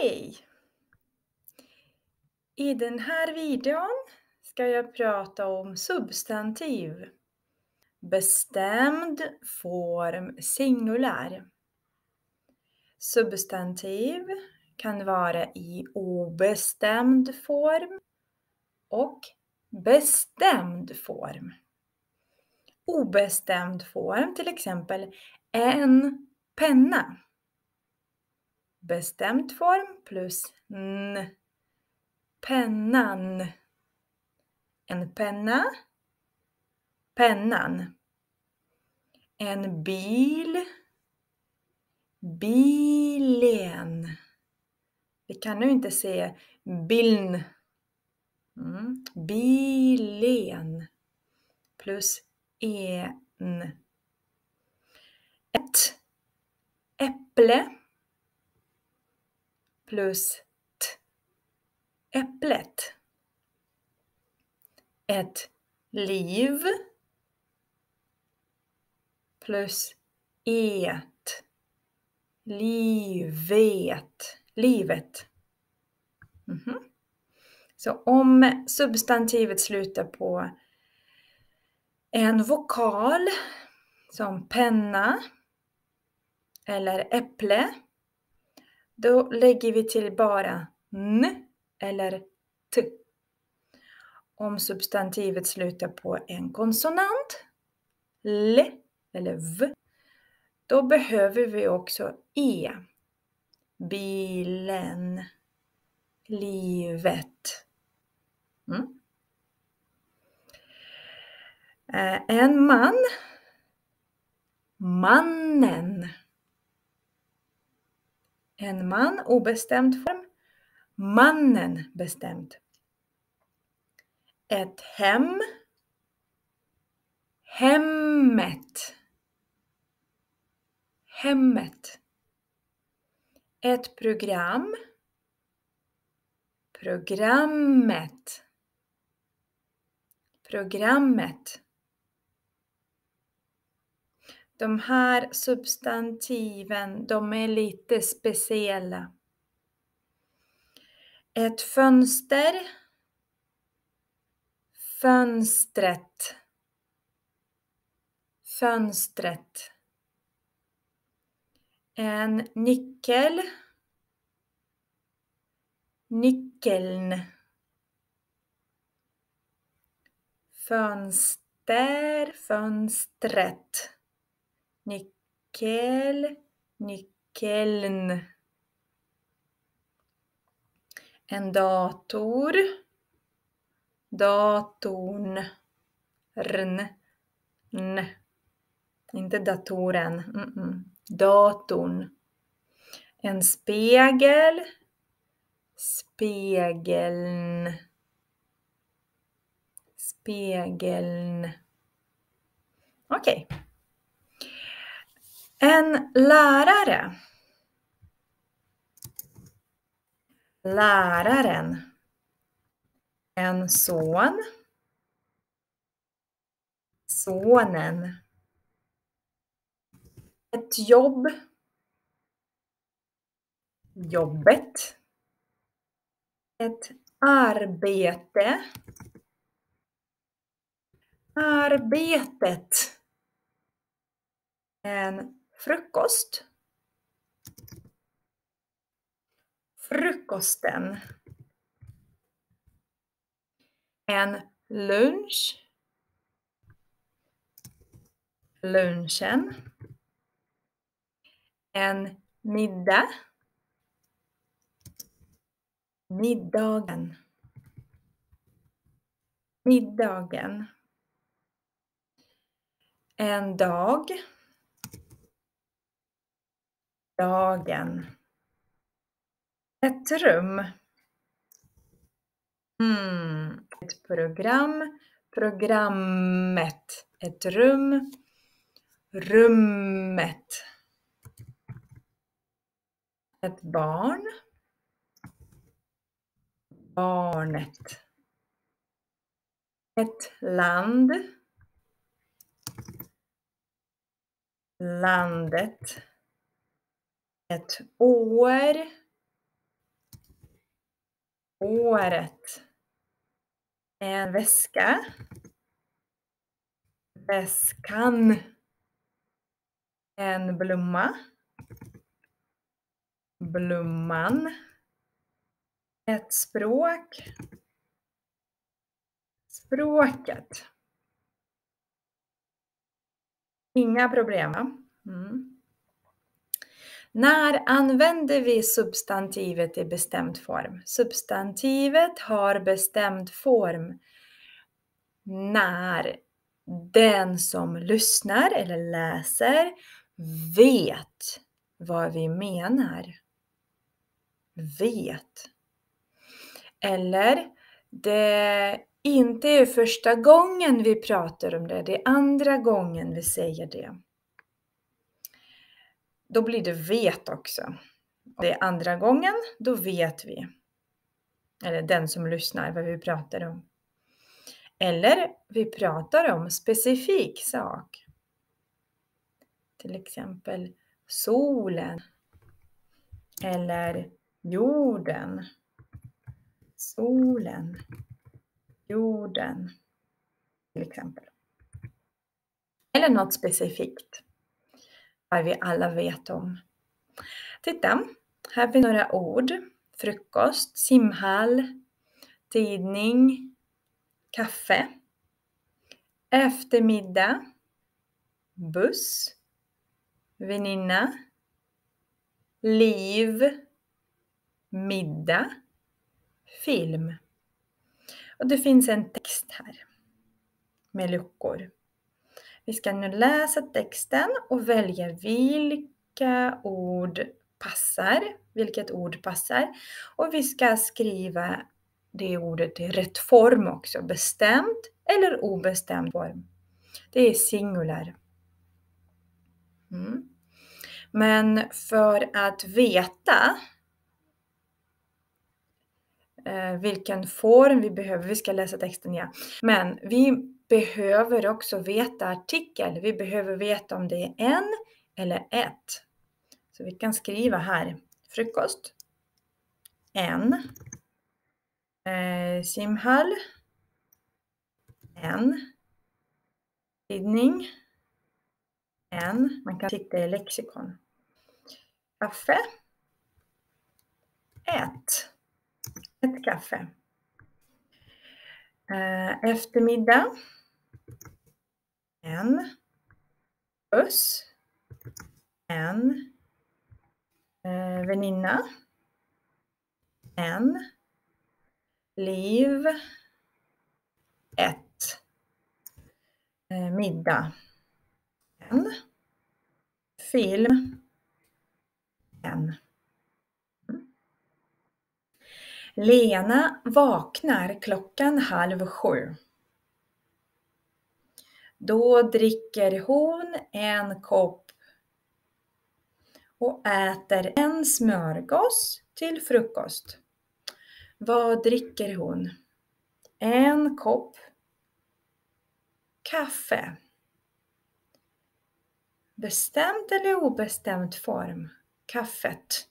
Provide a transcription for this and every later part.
Hej! I den här videon ska jag prata om substantiv. Bestämd form singulär. Substantiv kan vara i obestämd form och bestämd form. Obestämd form, till exempel en penna. Bestämd form plus n. Pennan. En penna. Pennan. En bil. Bilen. Vi kan nu inte säga biln. Bilen. Plus en. Ett äpple. Plus t. Äpplet. Ett liv. Plus et. Livet. Livet. Så om substantivet slutar på en vokal som penna eller äpple, då lägger vi till bara n eller t. Om substantivet slutar på en konsonant, l eller v, då behöver vi också e. Bilen, livet. En man, mannen. En man, obestämd form. Mannen, bestämd. Ett hem, hemmet. Hemmet. Ett program, programmet. Programmet. De här substantiven, de är lite speciella. Ett fönster, fönstret. Fönstret. En nyckel, nyckeln. Fönster, fönstret. Nyckel, nyckeln. En dator, datorn. Rn, n. Inte datoren. Datorn. En spegel, spegeln. Spegeln. Okej. En lärare. Läraren. En son. Sonen. Ett jobb. Jobbet. Ett arbete. Arbetet. En frukost. Frukosten. En lunch. Lunchen. En middag. Middagen. Middagen. En dag. Dagen. Ett rum. Ett program. Programmet. Ett rum. Rummet. Ett barn. Barnet. Ett land. Landet. Ett år. Håret. En väska. Väskan. En blomma. Blomman. Ett språk. Språket. Inga problem, va? När använder vi substantivet i bestämd form? Substantivet har bestämd form när den som lyssnar eller läser vet vad vi menar. Vet. Eller det inte är första gången vi pratar om det, det är andra gången vi säger det. Då blir det vet också. Om det är andra gången, då vet vi. Eller den som lyssnar vad vi pratar om. Eller vi pratar om specifik sak. Till exempel solen. Eller jorden. Solen. Jorden. Till exempel. Eller något specifikt. Vad vi alla vet om. Titta, här har vi några ord. Frukost, simhall, tidning, kaffe, eftermiddag, buss, väninna, liv, middag, film. Och det finns en text här med luckor. Vi ska nu läsa texten och välja vilka ord passar, vilket ord passar. Och vi ska skriva det ordet i rätt form också, bestämd eller obestämd form. Det är singular. Men för att veta vilken form vi behöver, vi ska läsa texten, ja. Men vi behöver också veta artikel. Vi behöver veta om det är en eller ett. Så vi kan skriva här. Frukost. En. Simhall. En. Tidning. En. Man kan titta i lexikon. Kaffe. Ett. Ett kaffe. Eftermiddag. En. Buss. En. Väninna. En. Liv. Ett. Middag. En. Film. En. Lena vaknar 6:30. Då dricker hon en kopp och äter en smörgås till frukost. Vad dricker hon? En kopp kaffe. Bestämd eller obestämd form? Kaffet.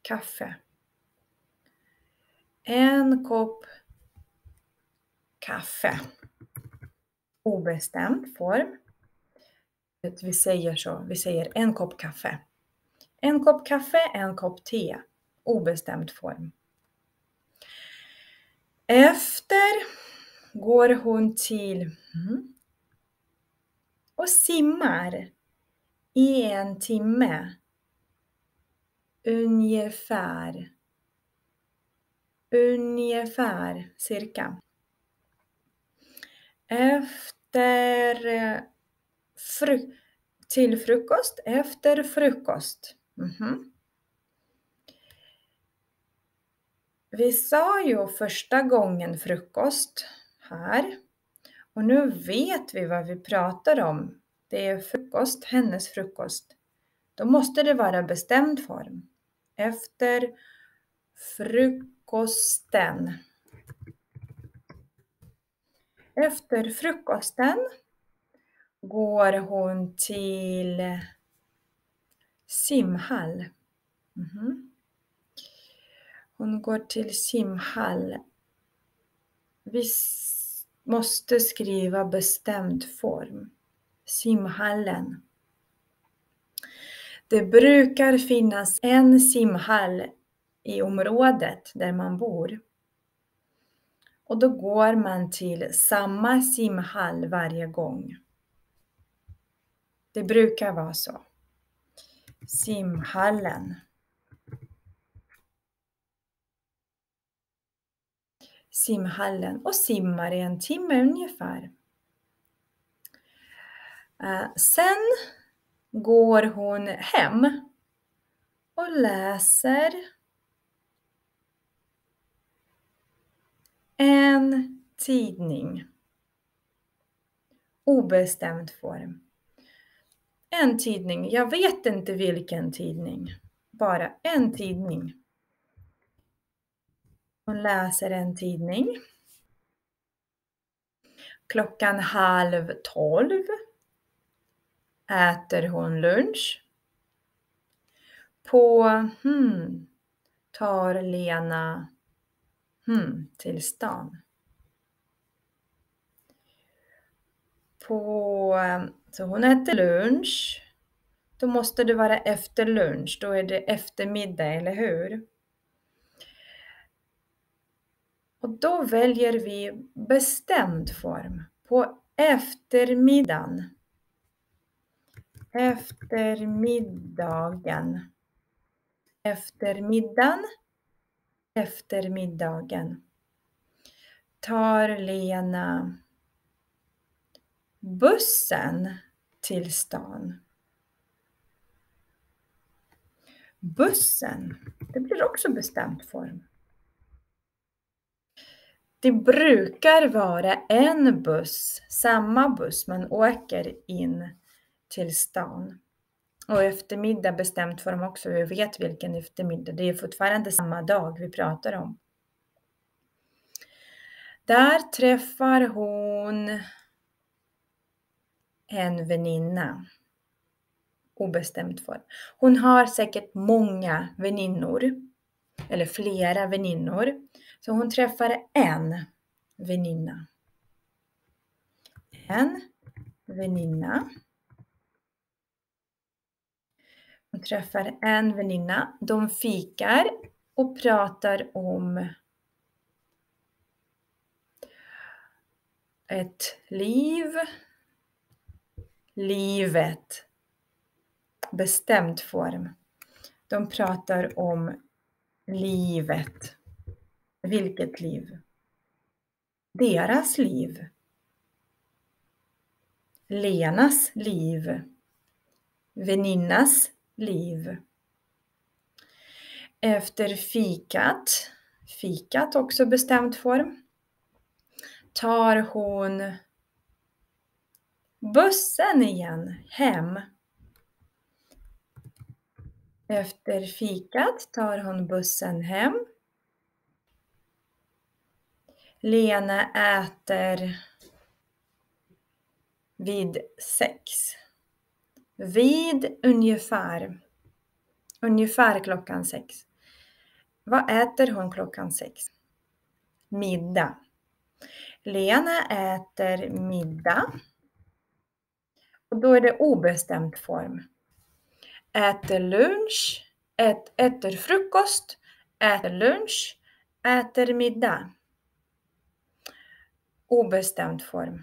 Kaffe. En kopp kaffe. Obestämd form. Vi säger så. Vi säger en kopp kaffe. En kopp kaffe, en kopp te. Obestämd form. Efter går hon till och simmar i 1 timme. Ungefär. Cirka. Efter till frukost. Efter frukost. Vi sa ju första gången frukost här. Och nu vet vi vad vi pratar om. Det är frukost, hennes frukost. Då måste det vara bestämd form. Efter frukosten. Efter frukosten går hon till simhall. Hon går till simhall. Vi måste skriva bestämd form. Simhallen. Det brukar finnas en simhall i området där man bor. Och då går man till samma simhall varje gång. Det brukar vara så. Simhallen. Simhallen. Och simmar i en timme ungefär. Sen går hon hem och läser en tidning. Obestämd form. En tidning. Jag vet inte vilken tidning. Bara en tidning. Hon läser en tidning. 11:30 äter hon lunch. Tar Lena till stan. Så hon äter lunch. Då måste det vara efter lunch. Då är det eftermiddag, eller hur? Och då väljer vi bestämd form. På eftermiddagen. Eftermiddagen. Eftermiddagen. Tar Lena bussen till stan. Bussen. Det blir också bestämd form. Det brukar vara en buss, samma buss, man åker in till stan. Och eftermiddag bestämd form också, vi vet vilken eftermiddag. Det är fortfarande samma dag vi pratar om. Där träffar hon en väninna. Obestämd form. Hon har säkert många väninnor. Eller flera väninnor. Så hon träffar en väninna. En väninna. Hon träffar en väninna. De fikar och pratar om ett liv. Livet. Bestämd form. De pratar om livet. Vilket liv? Deras liv. Lenas liv. Väninnas liv. Efter fikat. Fikat också bestämd form. Tar hon bussen igen hem. Efter fikat tar hon bussen hem. Lena äter vid 6. Vid ungefär. Ungefär klockan 6. Vad äter hon klockan 6? Middag. Lena äter middag. Och då är det obestämd form. Äter lunch. Äter frukost. Äter lunch. Äter middag. Obestämd form.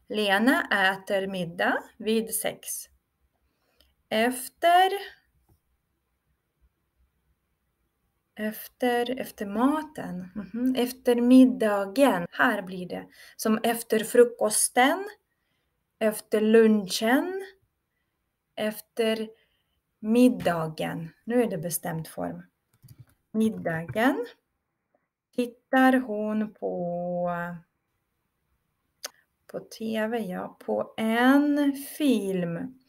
Lena äter middag vid 6. Efter maten. Efter middagen. Här blir det som efter frukosten. Efter lunchen. Efter middagen. Nu är det bestämd form. Middagen. Tittar hon på TV, ja. På en film.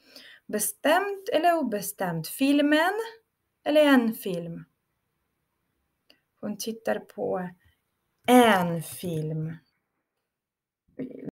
Bestämt eller obestämt? Filmen eller en film? Hon tittar på en film.